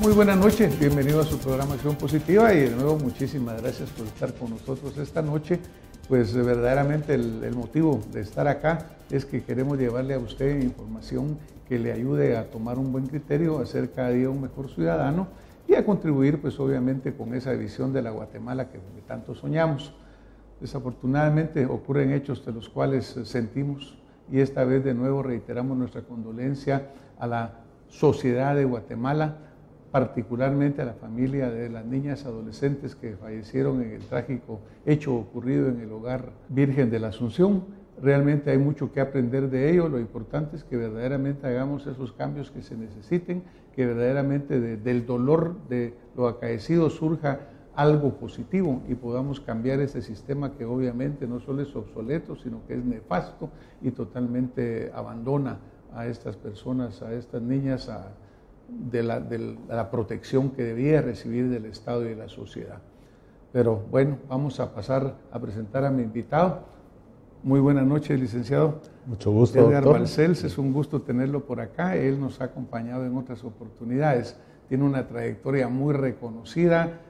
Muy buenas noches, bienvenido a su programa Acción Positiva y de nuevo muchísimas gracias por estar con nosotros esta noche. Pues verdaderamente el motivo de estar acá es que queremos llevarle a usted información que le ayude a tomar un buen criterio, a ser cada día un mejor ciudadano y a contribuir pues obviamente con esa visión de la Guatemala que tanto soñamos. Desafortunadamente ocurren hechos de los cuales sentimos y esta vez de nuevo reiteramos nuestra condolencia a la sociedad de Guatemala, particularmente a la familia de las niñas adolescentes que fallecieron en el trágico hecho ocurrido en el Hogar Virgen de la Asunción. Realmente hay mucho que aprender de ello, lo importante es que verdaderamente hagamos esos cambios que se necesiten, que verdaderamente del dolor de lo acaecido surja algo positivo y podamos cambiar ese sistema que obviamente no solo es obsoleto, sino que es nefasto y totalmente abandona a estas personas, a estas niñas, de la protección que debía recibir del Estado y de la sociedad. Pero bueno, vamos a pasar a presentar a mi invitado. Muy buenas noches, licenciado. Mucho gusto, Edgar doctor. Balcells, es un gusto tenerlo por acá. Él nos ha acompañado en otras oportunidades. Tiene una trayectoria muy reconocida.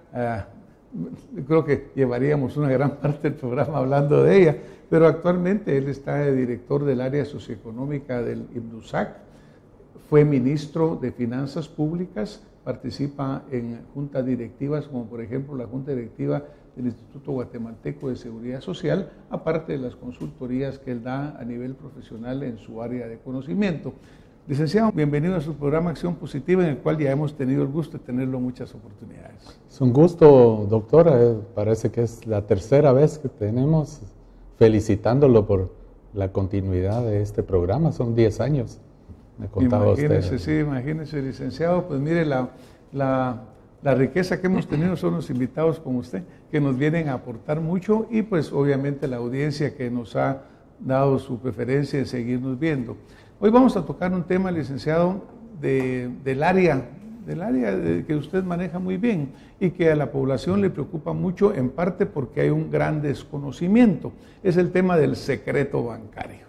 Creo que llevaríamos una gran parte del programa hablando de ella, pero actualmente él está de director del área socioeconómica del IMDUSAC. Fue ministro de Finanzas Públicas, participa en juntas directivas, como por ejemplo la junta directiva del Instituto Guatemalteco de Seguridad Social, aparte de las consultorías que él da a nivel profesional en su área de conocimiento. Licenciado, bienvenido a su programa Acción Positiva, en el cual ya hemos tenido el gusto de tenerlo muchas oportunidades. Es un gusto, doctora. Parece que es la tercera vez que tenemos, felicitándolo por la continuidad de este programa. Son 10 años. Me contaba Imagínese, usted. sí, imagínese, licenciado, pues mire, la riqueza que hemos tenido son los invitados como usted, que nos vienen a aportar mucho y pues obviamente la audiencia que nos ha dado su preferencia de seguirnos viendo. Hoy vamos a tocar un tema, licenciado, del área que usted maneja muy bien y que a la población le preocupa mucho, en parte porque hay un gran desconocimiento. Es el tema del secreto bancario.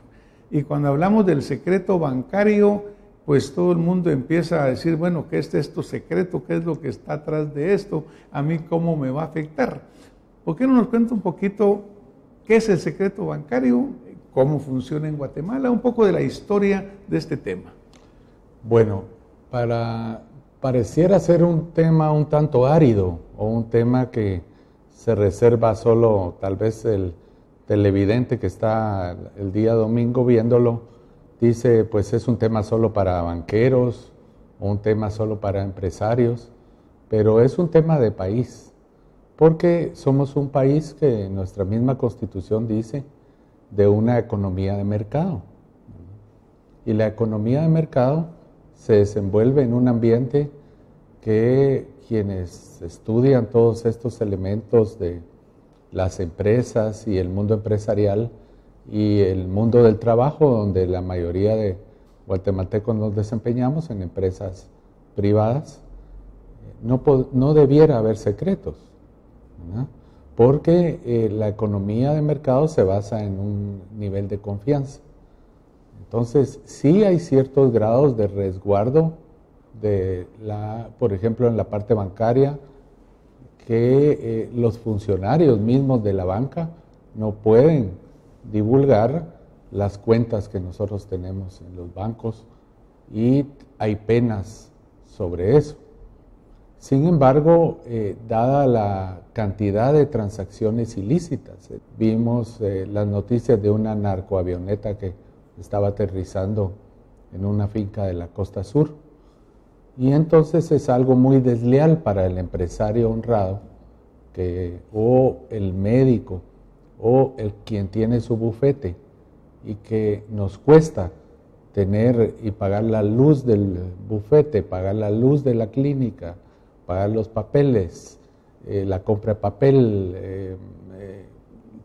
Y cuando hablamos del secreto bancario, pues todo el mundo empieza a decir, bueno, ¿qué es esto secreto? ¿Qué es lo que está atrás de esto? ¿A mí cómo me va a afectar? ¿Por qué no nos cuenta un poquito qué es el secreto bancario? ¿Cómo funciona en Guatemala? Un poco de la historia de este tema. Bueno, pareciera ser un tema un tanto árido o un tema que se reserva solo tal vez el televidente que está el día domingo viéndolo, dice pues es un tema solo para banqueros o un tema solo para empresarios, pero es un tema de país, porque somos un país que nuestra misma Constitución dice de una economía de mercado. Y la economía de mercado se desenvuelve en un ambiente que quienes estudian todos estos elementos de las empresas y el mundo empresarial y el mundo del trabajo, donde la mayoría de guatemaltecos nos desempeñamos en empresas privadas, no debiera haber secretos, ¿no? Porque la economía de mercado se basa en un nivel de confianza. Entonces, sí hay ciertos grados de resguardo, por ejemplo, en la parte bancaria, que los funcionarios mismos de la banca no pueden divulgar las cuentas que nosotros tenemos en los bancos y hay penas sobre eso. Sin embargo, dada la cantidad de transacciones ilícitas, vimos las noticias de una narcoavioneta que estaba aterrizando en una finca de la costa sur, y entonces es algo muy desleal para el empresario honrado o el médico o quien tiene su bufete y que nos cuesta tener y pagar la luz del bufete, pagar la luz de la clínica, pagar los papeles, la compra de papel,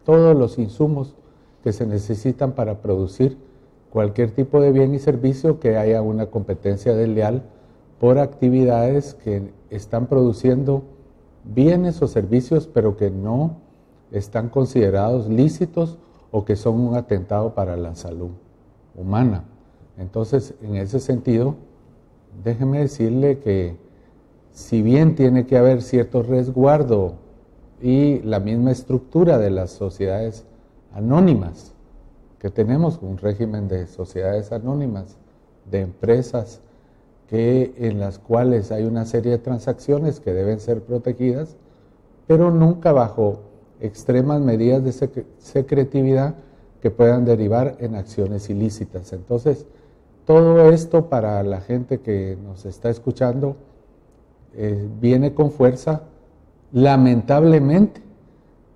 todos los insumos que se necesitan para producir cualquier tipo de bien y servicio, que haya una competencia desleal por actividades que están produciendo bienes o servicios, pero que no están considerados lícitos o que son un atentado para la salud humana. Entonces, en ese sentido, déjeme decirle que si bien tiene que haber cierto resguardo y la misma estructura de las sociedades anónimas que tenemos, un régimen de sociedades anónimas, de empresas en las cuales hay una serie de transacciones que deben ser protegidas, pero nunca bajo extremas medidas de secretividad que puedan derivar en acciones ilícitas. Entonces, todo esto para la gente que nos está escuchando viene con fuerza, lamentablemente,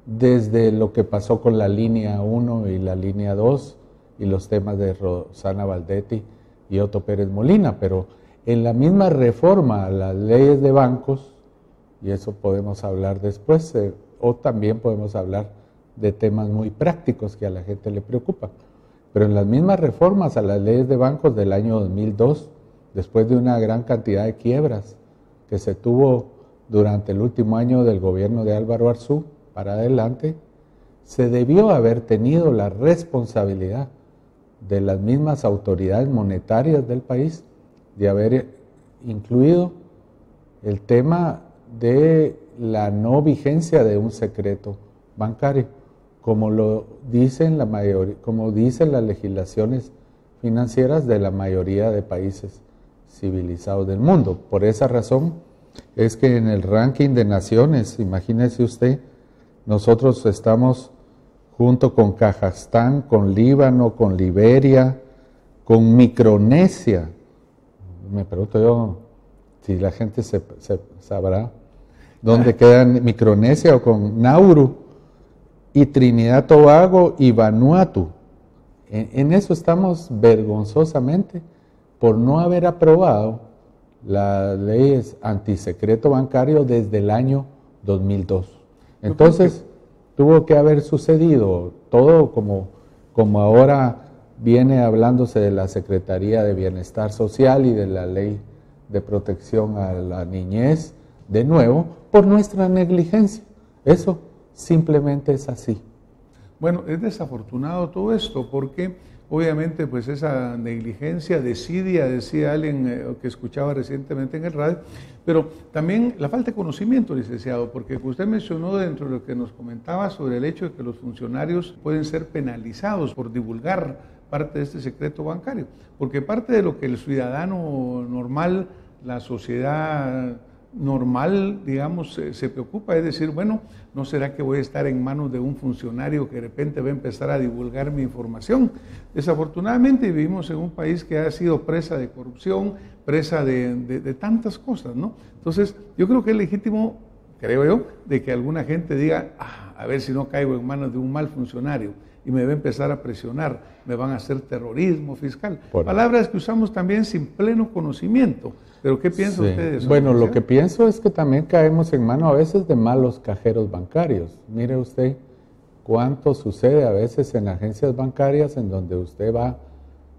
desde lo que pasó con la línea 1 y la línea 2 y los temas de Rosana Valdetti y Otto Pérez Molina, pero en la misma reforma a las leyes de bancos, y eso podemos hablar después, o también podemos hablar de temas muy prácticos que a la gente le preocupa, pero en las mismas reformas a las leyes de bancos del año 2002, después de una gran cantidad de quiebras que se tuvo durante el último año del gobierno de Álvaro Arzú para adelante, se debió haber tenido la responsabilidad de las mismas autoridades monetarias del país de haber incluido el tema de la no vigencia de un secreto bancario, como lo dicen como dicen las legislaciones financieras de la mayoría de países civilizados del mundo. Por esa razón es que en el ranking de naciones, imagínese usted, nosotros estamos junto con Kazajstán, con Líbano, con Liberia, con Micronesia. Me pregunto yo si la gente se sabrá dónde quedan Micronesia, o con Nauru, y Trinidad Tobago y Vanuatu. En eso estamos vergonzosamente por no haber aprobado las leyes antisecreto bancario desde el año 2002. Entonces, tuvo que haber sucedido todo como ahora viene hablándose de la Secretaría de Bienestar Social y de la Ley de Protección a la Niñez, de nuevo, por nuestra negligencia. Eso simplemente es así. Bueno, es desafortunado todo esto porque obviamente pues esa negligencia, desidia, decía alguien que escuchaba recientemente en el radio, pero también la falta de conocimiento, licenciado, porque usted mencionó dentro de lo que nos comentaba sobre el hecho de que los funcionarios pueden ser penalizados por divulgar parte de este secreto bancario, porque parte de lo que el ciudadano normal, la sociedad normal, digamos, se preocupa, es decir, bueno, ¿no será que voy a estar en manos de un funcionario que de repente va a empezar a divulgar mi información? Desafortunadamente vivimos en un país que ha sido presa de corrupción, presa de tantas cosas, ¿no? Entonces, yo creo que es legítimo, creo yo, de que alguna gente diga, a ver si no caigo en manos de un mal funcionario y me va a empezar a presionar, me van a hacer terrorismo fiscal. Palabras que usamos también sin pleno conocimiento. ¿Pero qué piensa usted de eso? Bueno, lo que pienso es que también caemos en manos a veces de malos cajeros bancarios. Mire usted cuánto sucede a veces en agencias bancarias en donde usted va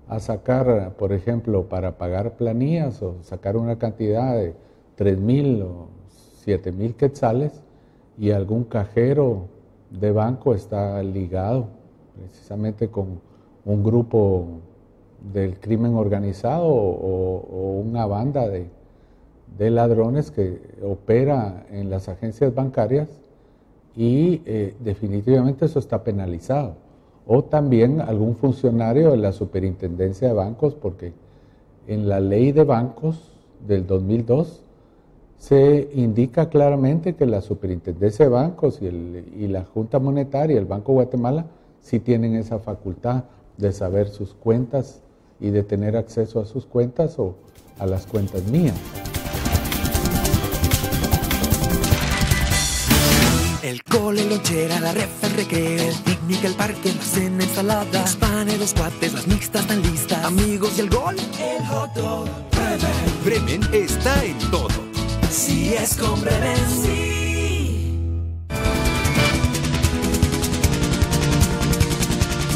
a sacar, por ejemplo, para pagar planillas o sacar una cantidad de 3,000 o 7,000 quetzales y algún cajero de banco está ligado precisamente con un grupo del crimen organizado o una banda de ladrones que opera en las agencias bancarias y definitivamente eso está penalizado. O también algún funcionario de la superintendencia de bancos, porque en la ley de bancos del 2002 se indica claramente que la superintendencia de bancos y la Junta Monetaria, el Banco de Guatemala, sí tienen esa facultad de saber sus cuentas y de tener acceso a sus cuentas o a las cuentas mías. El cole, lonchera, la ref, el recreo, el picnic, el parque, la cena, ensalada, los panes, los cuates, las mixtas están listas, amigos y el gol, el hot dog. Bremen está en todo. Si es con Bremen, sí.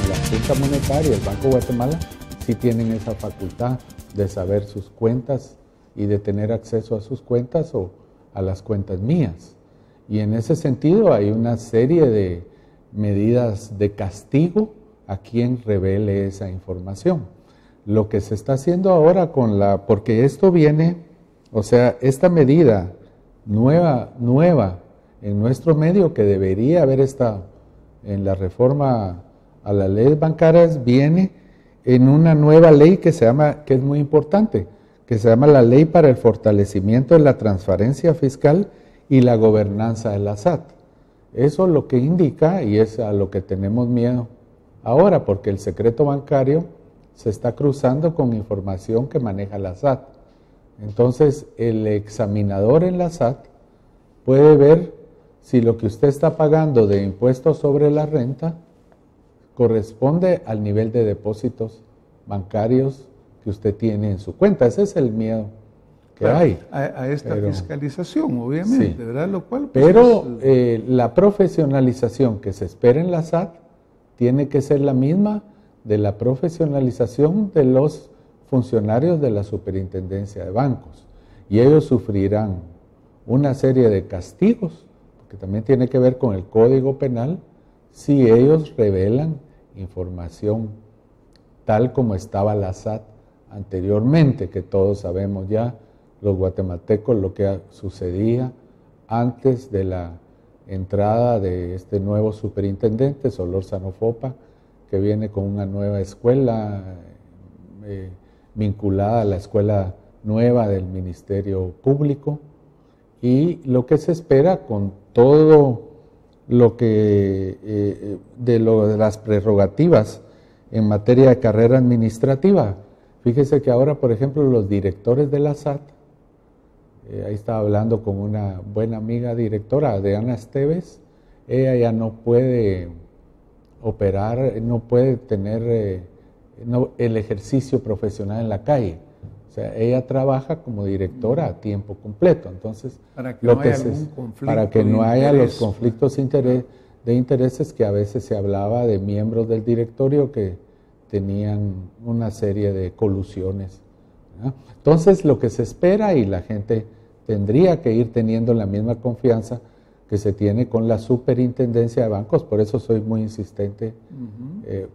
La Junta Monetaria y el Banco de Guatemala sí tienen esa facultad de saber sus cuentas y de tener acceso a sus cuentas o a las cuentas mías. Y en ese sentido hay una serie de medidas de castigo a quien revele esa información. Lo que se está haciendo ahora porque esto viene O sea, esta medida nueva en nuestro medio, que debería haber estado en la reforma a las leyes bancarias, viene en una nueva ley que es muy importante, que se llama la Ley para el Fortalecimiento de la Transparencia Fiscal y la Gobernanza de la SAT. Eso es lo que indica, y es a lo que tenemos miedo ahora, porque el secreto bancario se está cruzando con información que maneja la SAT. Entonces, el examinador en la SAT puede ver si lo que usted está pagando de impuestos sobre la renta corresponde al nivel de depósitos bancarios que usted tiene en su cuenta. Ese es el miedo que hay. A esta fiscalización, obviamente, sí. ¿verdad? Lo cual, pues, pero la profesionalización que se espera en la SAT tiene que ser la misma de la profesionalización de los funcionarios de la Superintendencia de Bancos. Y ellos sufrirán una serie de castigos, que también tiene que ver con el Código Penal, si ellos revelan información tal como estaba la SAT anteriormente, que todos sabemos ya, los guatemaltecos, lo que sucedía antes de la entrada de este nuevo superintendente, Solórzano Fopa, que viene con una nueva escuela vinculada a la escuela nueva del Ministerio Público, y lo que se espera con todo lo que de las prerrogativas en materia de carrera administrativa. Fíjese que ahora, por ejemplo, los directores de la SAT, ahí estaba hablando con una buena amiga directora, Adriana Esteves, ella ya no puede operar, no puede tener el ejercicio profesional en la calle. O sea, ella trabaja como directora a tiempo completo. Entonces, para que no haya los conflictos de intereses, que a veces se hablaba de miembros del directorio que tenían una serie de colusiones, ¿verdad? Entonces, lo que se espera, y la gente tendría que ir teniendo la misma confianza que se tiene con la Superintendencia de Bancos, por eso soy muy insistente,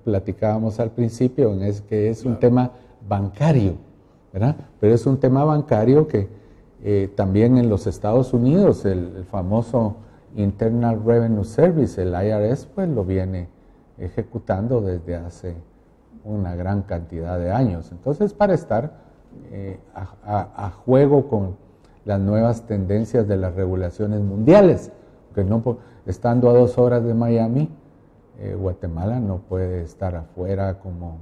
platicábamos al principio, que es un tema bancario, ¿verdad? Pero es un tema bancario que también en los Estados Unidos, el famoso Internal Revenue Service, el IRS, pues lo viene ejecutando desde hace una gran cantidad de años. Entonces, para estar a juego con las nuevas tendencias de las regulaciones mundiales, que no, estando a 2 horas de Miami, Guatemala no puede estar afuera como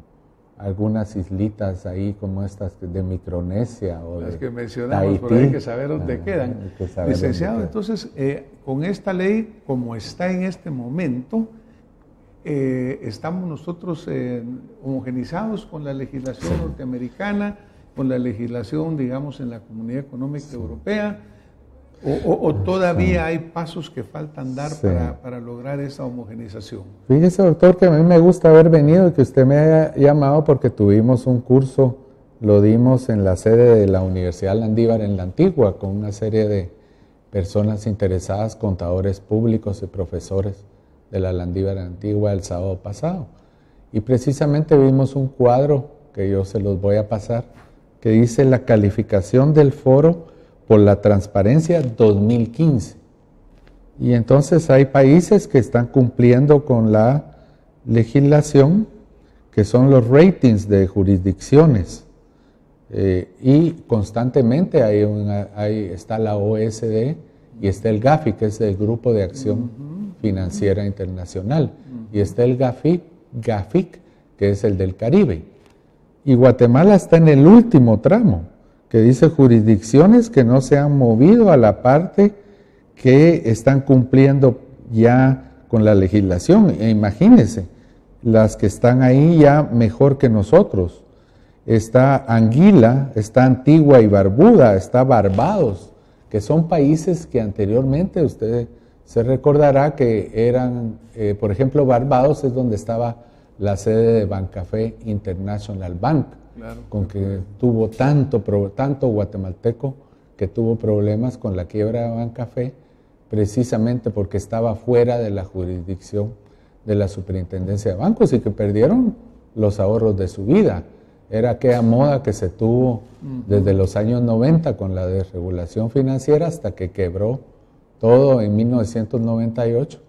algunas islitas ahí como estas de Micronesia o las de que mencionamos, Tahití. por ahí hay que saber dónde quedan. Licenciado, entonces, con esta ley, como está en este momento, estamos nosotros homogenizados con la legislación norteamericana, con la legislación, digamos, en la Comunidad Económica Europea, o todavía hay pasos que faltan dar para lograr esa homogenización. Fíjese, doctor, que a mí me gusta haber venido y que usted me haya llamado, porque tuvimos un curso, lo dimos en la sede de la Universidad Landívar en La Antigua, con una serie de personas interesadas, contadores públicos y profesores de la Landívar Antigua el sábado pasado. Y precisamente vimos un cuadro que yo se los voy a pasar, que dice la calificación del foro por la transparencia 2015. Y entonces hay países que están cumpliendo con la legislación, que son los ratings de jurisdicciones. Y constantemente está la OSD y está el GAFI, que es el Grupo de Acción Financiera Internacional, y está el GAFIC, que es el del Caribe. Y Guatemala está en el último tramo, que dice jurisdicciones que no se han movido a la parte que están cumpliendo ya con la legislación. E imagínense, las que están ahí ya mejor que nosotros. Está Anguila, está Antigua y Barbuda, está Barbados, que son países que anteriormente usted se recordará que eran, por ejemplo, Barbados es donde estaba la sede de Bancafé International Bank, claro, con que tuvo tanto guatemalteco que tuvo problemas con la quiebra de Bancafé, precisamente porque estaba fuera de la jurisdicción de la Superintendencia de Bancos y que perdieron los ahorros de su vida. era aquella moda que se tuvo desde los años 90 con la desregulación financiera hasta que quebró todo en 1998,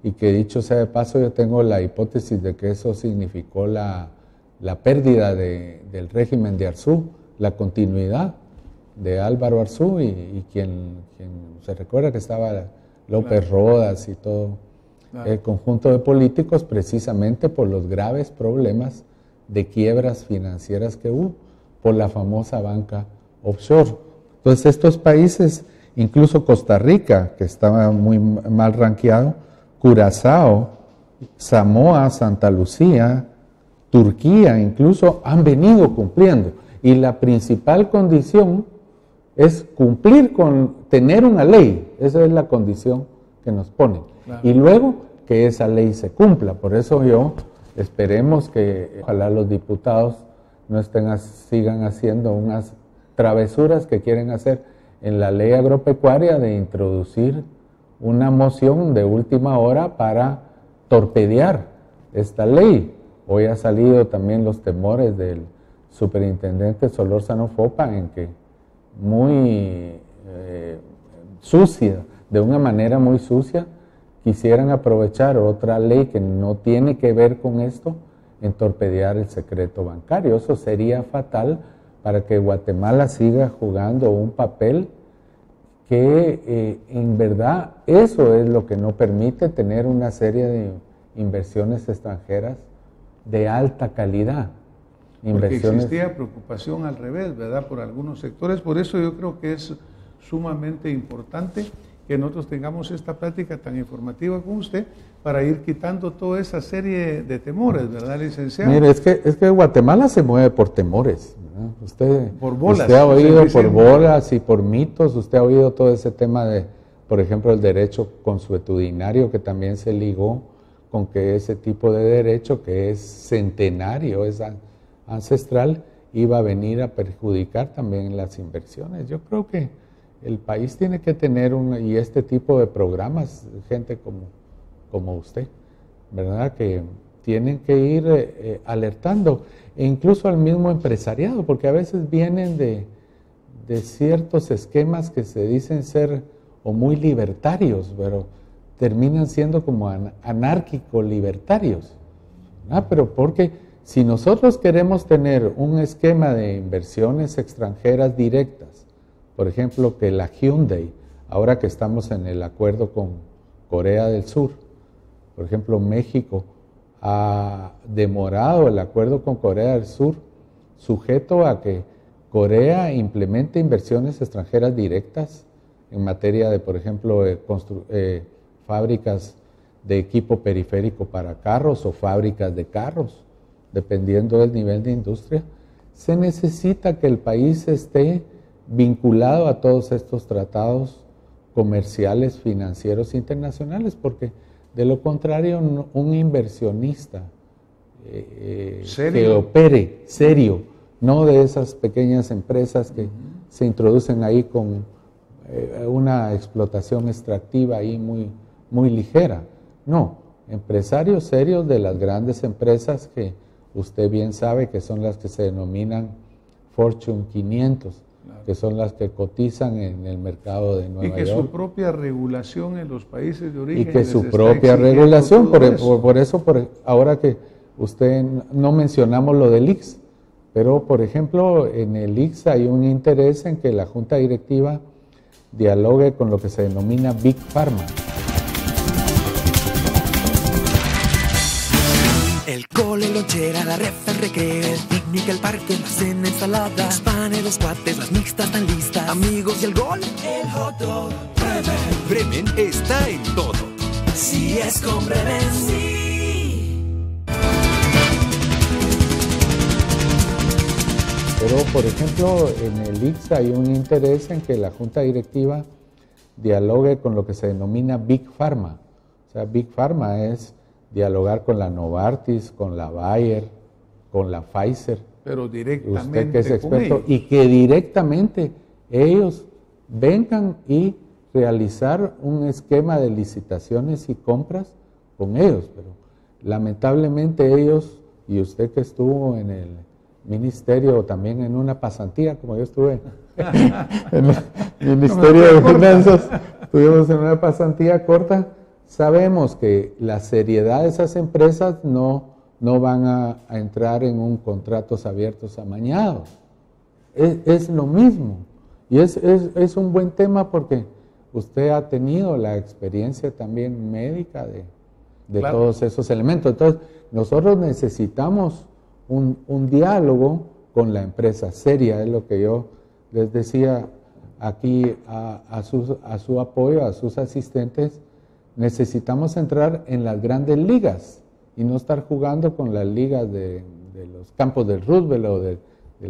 y que dicho sea de paso, yo tengo la hipótesis de que eso significó la pérdida del régimen de Arzú, la continuidad de Álvaro Arzú, y quien se recuerda que estaba López Rodas y todo el conjunto de políticos, precisamente por los graves problemas de quiebras financieras que hubo por la famosa banca offshore. Entonces estos países, incluso Costa Rica, que estaba muy mal rankeado, Curazao, Samoa, Santa Lucía, Turquía incluso, han venido cumpliendo. Y la principal condición es cumplir con tener una ley. Esa es la condición que nos ponen. Claro. Y luego que esa ley se cumpla. Por eso esperemos que ojalá los diputados no sigan haciendo unas travesuras que quieren hacer en la ley agropecuaria de introducir una moción de última hora para torpedear esta ley. Hoy ha salido también los temores del superintendente Solórzano Fopa en que muy sucia, de una manera muy sucia, quisieran aprovechar otra ley que no tiene que ver con esto en torpedear el secreto bancario. Eso sería fatal para que Guatemala siga jugando un papel que en verdad eso es lo que no permite tener una serie de inversiones extranjeras de alta calidad. Porque existía preocupación al revés, ¿verdad?, por algunos sectores. Por eso yo creo que es sumamente importante que nosotros tengamos esta plática tan informativa con usted para ir quitando toda esa serie de temores, ¿verdad, licenciado? Mire, es que Guatemala se mueve por temores, ¿verdad? Por bolas. Usted ha oído por bolas y por mitos, usted ha oído todo ese tema de, por ejemplo, el derecho consuetudinario, que también se ligó con que ese tipo de derecho, que es centenario, es ancestral, iba a venir a perjudicar también las inversiones. Yo creo que el país tiene que tener y este tipo de programas, gente como usted, ¿verdad?, que tienen que ir alertando, e incluso al mismo empresariado, porque a veces vienen de ciertos esquemas que se dicen ser o muy libertarios, pero terminan siendo como anárquico-libertarios, ¿verdad? Pero porque si nosotros queremos tener un esquema de inversiones extranjeras directas, por ejemplo, que la Hyundai, ahora que estamos en el acuerdo con Corea del Sur, por ejemplo, México ha demorado el acuerdo con Corea del Sur, sujeto a que Corea implemente inversiones extranjeras directas en materia de, por ejemplo, fábricas de equipo periférico para carros o fábricas de carros, dependiendo del nivel de industria. Se necesita que el país esté vinculado a todos estos tratados comerciales, financieros internacionales, porque de lo contrario un inversionista que opere serio, no de esas pequeñas empresas que se introducen ahí con una explotación extractiva ahí muy ligera, no, empresarios serios de las grandes empresas que usted bien sabe que son las que se denominan Fortune 500, que son las que cotizan en el mercado de Nueva York. Y que su propia regulación en los países de origen. Y que su propia regulación, por eso ahora que usted no mencionamos lo del ICS, pero por ejemplo en el ICS hay un interés en que la Junta Directiva dialogue con lo que se denomina Big Pharma. El cole, lonchera, la ref, el recreo, el picnic, el parque, la cena, ensalada, los panes, los cuates, las mixtas están listas, amigos y el gol, el hot dog. Bremen está en todo. Si es con Bremen, sí. Pero, por ejemplo, en el ICS hay un interés en que la Junta Directiva dialogue con lo que se denomina Big Pharma. O sea, Big Pharma es dialogar con la Novartis, con la Bayer, con la Pfizer. Pero directamente usted que es experto, y que directamente ellos vengan y realizar un esquema de licitaciones y compras con ellos. Pero lamentablemente ellos, y usted que estuvo en ministerio, también en una pasantía, como yo estuve en el Ministerio de Finanzas, estuvimos en una pasantía corta, sabemos que la seriedad de esas empresas no van a entrar en un contratos abiertos amañados. Es lo mismo. Y es un buen tema porque usted ha tenido la experiencia también médica de claro, todos esos elementos. Entonces, nosotros necesitamos un diálogo con la empresa seria, es lo que yo les decía aquí a su apoyo, a sus asistentes. Necesitamos entrar en las grandes ligas y no estar jugando con las ligas de los campos del Roosevelt o del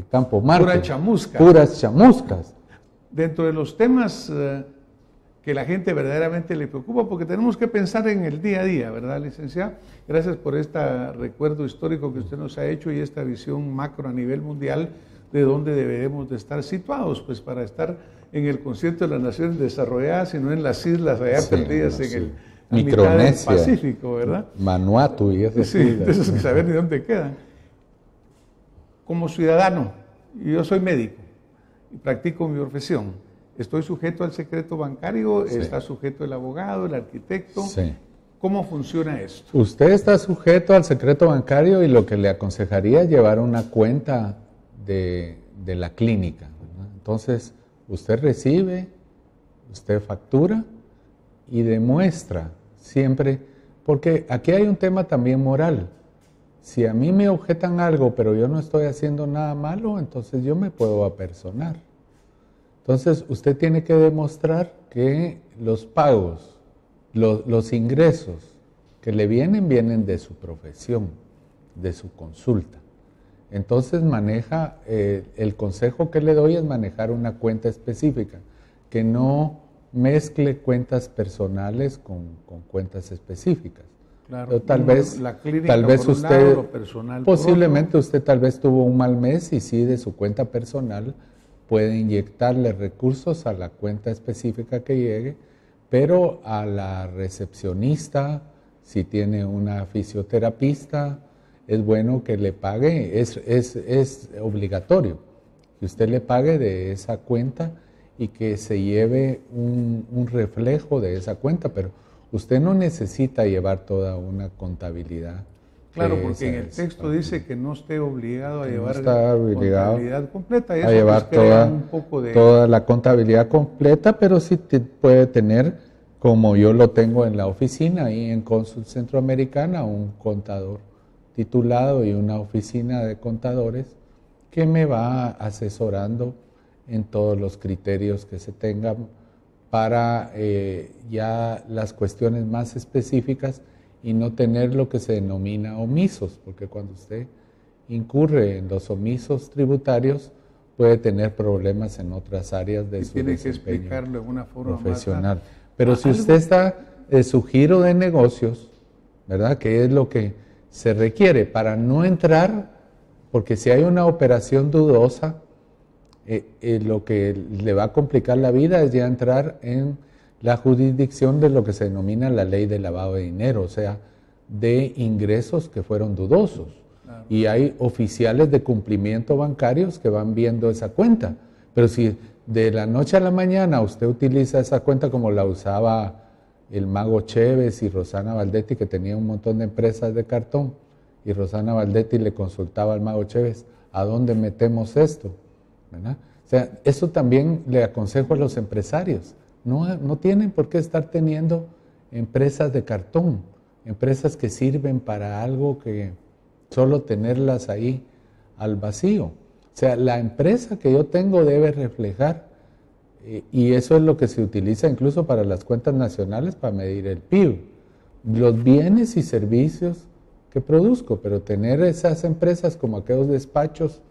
campo Marte. Puras chamuscas. Puras chamuscas. Dentro de los temas que la gente verdaderamente le preocupa, porque tenemos que pensar en el día a día, ¿verdad, licenciado? Gracias por este recuerdo histórico que usted nos ha hecho y esta visión macro a nivel mundial de dónde deberemos de estar situados, pues para estar en el concierto de las naciones desarrolladas y no en las islas allá perdidas en el Micronesia, mitad del Pacífico, ¿verdad? Vanuatu y esas sí, entonces hay que saber ni dónde quedan. Como ciudadano, yo soy médico y practico mi profesión. ¿Estoy sujeto al secreto bancario? Sí. ¿Está sujeto el abogado, el arquitecto? Sí. ¿Cómo funciona esto? Usted está sujeto al secreto bancario y lo que le aconsejaría es llevar una cuenta de la clínica, ¿verdad? Entonces, usted recibe, usted factura y demuestra siempre, porque aquí hay un tema también moral. Si a mí me objetan algo, pero yo no estoy haciendo nada malo, entonces yo me puedo apersonar. Entonces, usted tiene que demostrar que los pagos, los ingresos que le vienen de su profesión, de su consulta. Entonces, maneja, el consejo que le doy es manejar una cuenta específica, que no mezcle cuentas personales con cuentas específicas. Claro, tal vez usted, lado, lo personal posiblemente usted tal vez tuvo un mal mes y sí de su cuenta personal puede inyectarle recursos a la cuenta específica que llegue, pero a la recepcionista, si tiene una fisioterapista, es bueno que le pague, es obligatorio que usted le pague de esa cuenta y que se lleve un reflejo de esa cuenta, pero usted no necesita llevar toda una contabilidad. Claro, porque en el texto dice que no esté obligado a llevar contabilidad completa. Y eso a llevar toda la contabilidad completa, pero sí puede tener, como yo lo tengo en la oficina, ahí en Consult Centroamericana, un contador titulado y una oficina de contadores que me va asesorando en todos los criterios que se tengan para ya las cuestiones más específicas y no tener lo que se denomina omisos, porque cuando usted incurre en los omisos tributarios puede tener problemas en otras áreas de su desempeño. Tiene que explicarlo de una forma profesional. Pero si usted está en su giro de negocios, ¿verdad? Que es lo que se requiere para no entrar, porque si hay una operación dudosa, lo que le va a complicar la vida es ya entrar en la jurisdicción de lo que se denomina la ley de lavado de dinero, o sea, de ingresos que fueron dudosos. Claro. Y hay oficiales de cumplimiento bancarios que van viendo esa cuenta. Pero si de la noche a la mañana usted utiliza esa cuenta como la usaba el Mago Chévez y Rosana Valdetti, que tenía un montón de empresas de cartón, y Rosana Valdetti le consultaba al Mago Chévez, ¿a dónde metemos esto? ¿Verdad? O sea, eso también le aconsejo a los empresarios. No tienen por qué estar teniendo empresas de cartón, empresas que sirven para algo que solo tenerlas ahí al vacío. O sea, la empresa que yo tengo debe reflejar, y eso es lo que se utiliza incluso para las cuentas nacionales para medir el PIB, los bienes y servicios que produzco, pero tener esas empresas como aquellos despachos,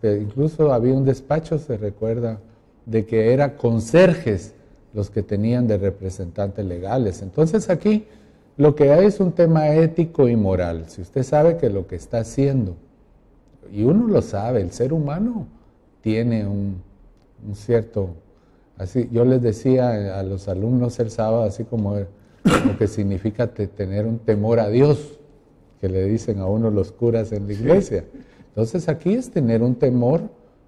incluso había un despacho, se recuerda, de que era conserjes los que tenían de representantes legales. Entonces aquí lo que hay es un tema ético y moral. Si usted sabe que lo que está haciendo, y uno lo sabe, el ser humano tiene un cierto, así yo les decía a los alumnos el sábado, así como lo que significa tener un temor a Dios, que le dicen a uno los curas en la iglesia. Entonces aquí es tener un temor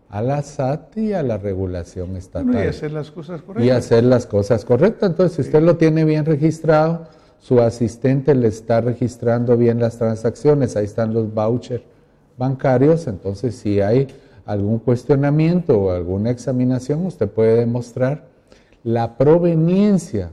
a la SAT y a la regulación estatal. Bueno, y hacer las cosas correctas. Y hacer las cosas correctas. Entonces, si usted lo tiene bien registrado, su asistente le está registrando bien las transacciones, ahí están los vouchers bancarios, entonces si hay algún cuestionamiento o alguna examinación, usted puede demostrar la proveniencia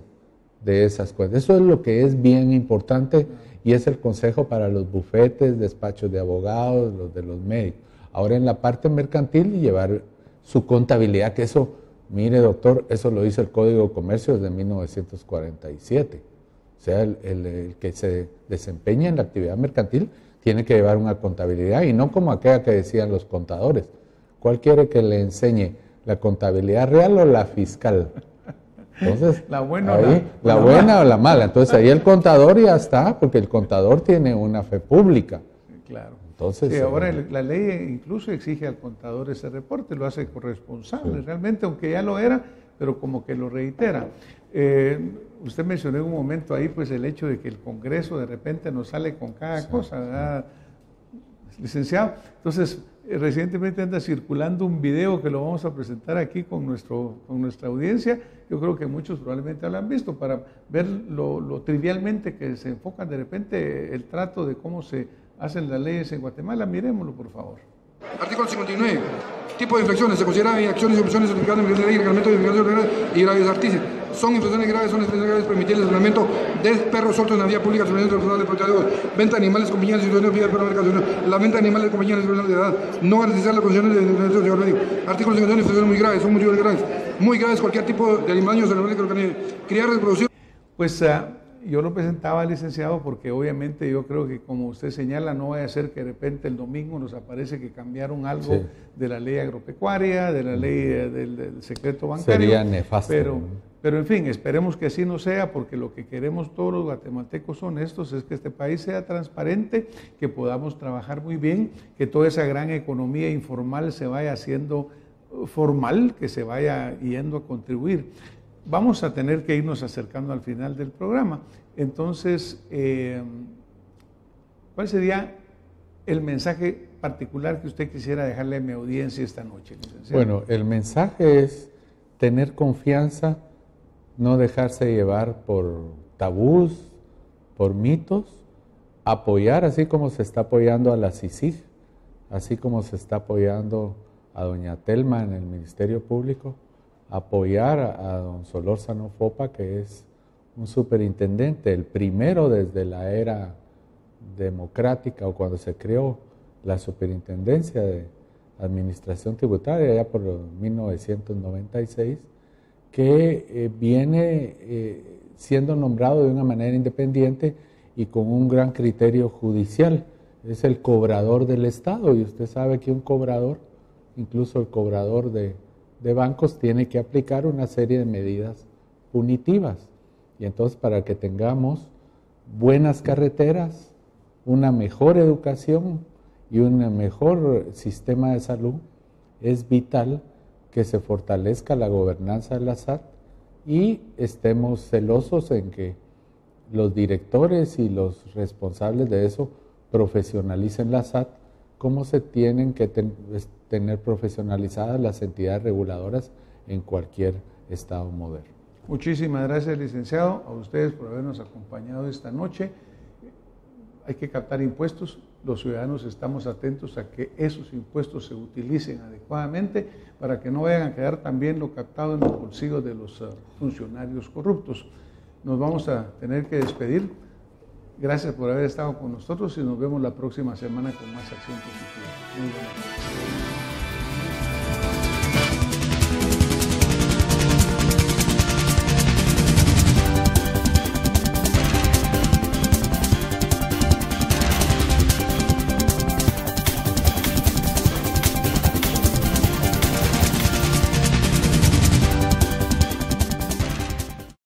de esas cuentas. Eso es lo que es bien importante y es el consejo para los bufetes, despachos de abogados, los de los médicos. Ahora en la parte mercantil llevar su contabilidad, que eso, mire doctor, eso lo dice el Código de Comercio desde 1947. O sea, el que se desempeña en la actividad mercantil tiene que llevar una contabilidad y no como aquella que decían los contadores. ¿Cuál quiere que le enseñe? ¿La contabilidad real o la fiscal? Entonces, la buena, ahí, la buena o la mala. Entonces ahí el contador ya está, porque el contador tiene una fe pública. Claro. Entonces, sí, ahora la ley incluso exige al contador ese reporte, lo hace corresponsable, realmente, aunque ya lo era, pero como que lo reitera. Usted mencionó en un momento ahí pues el hecho de que el Congreso de repente nos sale con cada cosa, ¿verdad, licenciado? Entonces, recientemente anda circulando un video que lo vamos a presentar aquí con nuestra audiencia. Yo creo que muchos probablemente lo han visto para ver lo trivialmente que se enfoca de repente el trato de cómo se hacen las leyes en Guatemala. Mirémoslo, por favor. Artículo 59. Tipo de infracciones. Se considera acciones y opciones certificadas en la ley, reglamento de infracciones y graves artífices. Son infracciones graves, son infracciones graves permitir el reglamento de perros sueltos en la vía pública, el de protegidos, venta de animales con señales, situaciones de perro mercancía, la venta de animales con señales de edad, no garantizar las condiciones de señor médico. Artículo 51, infracciones muy graves, son muy graves. Muy graves cualquier tipo de animal que criar, reproducir. Pues yo lo presentaba, licenciado, porque obviamente yo creo que, como usted señala, no vaya a ser que de repente el domingo nos aparece que cambiaron algo de la ley agropecuaria, de la ley del secreto bancario. Sería nefasto. Pero en fin, esperemos que así no sea, porque lo que queremos todos los guatemaltecos honestos es que este país sea transparente, que podamos trabajar muy bien, que toda esa gran economía informal se vaya haciendo formal, que se vaya yendo a contribuir. Vamos a tener que irnos acercando al final del programa. Entonces, ¿cuál sería el mensaje particular que usted quisiera dejarle a mi audiencia esta noche, licenciado? Bueno, el mensaje es tener confianza, no dejarse llevar por tabús, por mitos, apoyar así como se está apoyando a la CICIG, así como se está apoyando a doña Telma en el Ministerio Público, apoyar a don Solórzano Fopa, que es un superintendente, el primero desde la era democrática o cuando se creó la superintendencia de administración tributaria, ya por 1996, que viene siendo nombrado de una manera independiente y con un gran criterio judicial. Es el cobrador del Estado, y usted sabe que un cobrador, incluso el cobrador de bancos, tiene que aplicar una serie de medidas punitivas. Y entonces, para que tengamos buenas carreteras, una mejor educación y un mejor sistema de salud, es vital que se fortalezca la gobernanza de la SAT y estemos celosos en que los directores y los responsables de eso profesionalicen la SAT como se tienen que tener profesionalizadas las entidades reguladoras en cualquier estado moderno. Muchísimas gracias, licenciado, a ustedes por habernos acompañado esta noche. Hay que captar impuestos, los ciudadanos estamos atentos a que esos impuestos se utilicen adecuadamente para que no vayan a quedar también lo captado en los bolsillos de los funcionarios corruptos. Nos vamos a tener que despedir. Gracias por haber estado con nosotros y nos vemos la próxima semana con más Acción Positiva. Muy buenas noches.